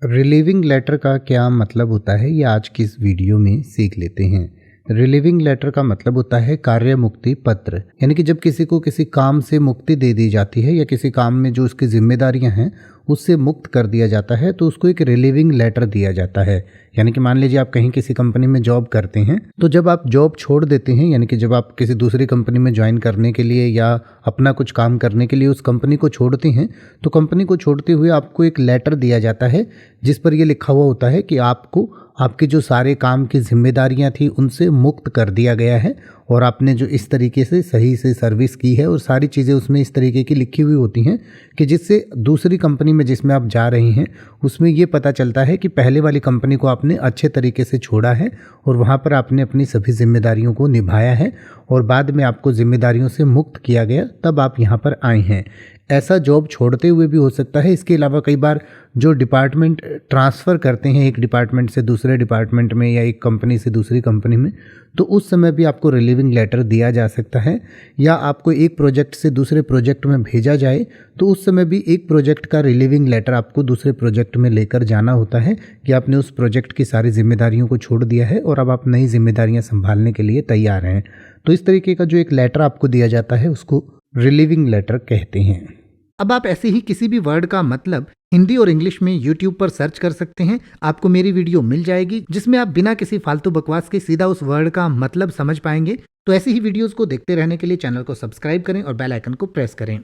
Relieving letter का क्या मतलब होता है, ये आज की इस वीडियो में सीख लेते हैं। रिलीविंग लेटर का मतलब होता है कार्य मुक्ति पत्र, यानी कि जब किसी को किसी काम से मुक्ति दे दी जाती है या किसी काम में जो उसकी जिम्मेदारियां हैं उससे मुक्त कर दिया जाता है तो उसको एक रिलीविंग लेटर दिया जाता है। यानी कि मान लीजिए आप कहीं किसी कंपनी में जॉब करते हैं, तो जब आप जॉब छोड़ देते हैं, यानी कि जब आप किसी दूसरी कंपनी में ज्वाइन करने के लिए या अपना कुछ काम करने के लिए उस कंपनी को छोड़ते हैं, तो कंपनी को छोड़ते हुए आपको एक लेटर दिया जाता है जिस पर यह लिखा हुआ होता है कि आपको आपके जो सारे काम की जिम्मेदारियां थी उनसे मुक्त कर दिया गया है और आपने जो इस तरीके से सही से सर्विस की है और सारी चीज़ें उसमें इस तरीके की लिखी हुई होती हैं कि जिससे दूसरी कंपनी में जिसमें आप जा रही हैं उसमें ये पता चलता है कि पहले वाली कंपनी को आपने अच्छे तरीके से छोड़ा है और वहाँ पर आपने अपनी सभी जिम्मेदारियों को निभाया है और बाद में आपको जिम्मेदारियों से मुक्त किया गया, तब आप यहाँ पर आए हैं। ऐसा जॉब छोड़ते हुए भी हो सकता है। इसके अलावा कई बार जो डिपार्टमेंट ट्रांसफ़र करते हैं एक डिपार्टमेंट से दूसरे डिपार्टमेंट में या एक कंपनी से दूसरी कंपनी में, तो उस समय भी आपको रिलीविंग लेटर दिया जा सकता है। या आपको एक प्रोजेक्ट से दूसरे प्रोजेक्ट में भेजा जाए तो उस समय भी एक प्रोजेक्ट का रिलीविंग लेटर आपको दूसरे प्रोजेक्ट में लेकर जाना होता है कि आपने उस प्रोजेक्ट की सारी जिम्मेदारियों को छोड़ दिया है और अब आप नई जिम्मेदारियां संभालने के लिए तैयार हैं। तो इस तरीके का जो एक लेटर आपको दिया जाता है उसको रिलीविंग लेटर कहते हैं। अब आप ऐसे ही किसी भी वर्ड का मतलब हिंदी और इंग्लिश में YouTube पर सर्च कर सकते हैं। आपको मेरी वीडियो मिल जाएगी जिसमें आप बिना किसी फालतू बकवास के सीधा उस वर्ड का मतलब समझ पाएंगे। तो ऐसी ही वीडियोस को देखते रहने के लिए चैनल को सब्सक्राइब करें और बेल आइकन को प्रेस करें।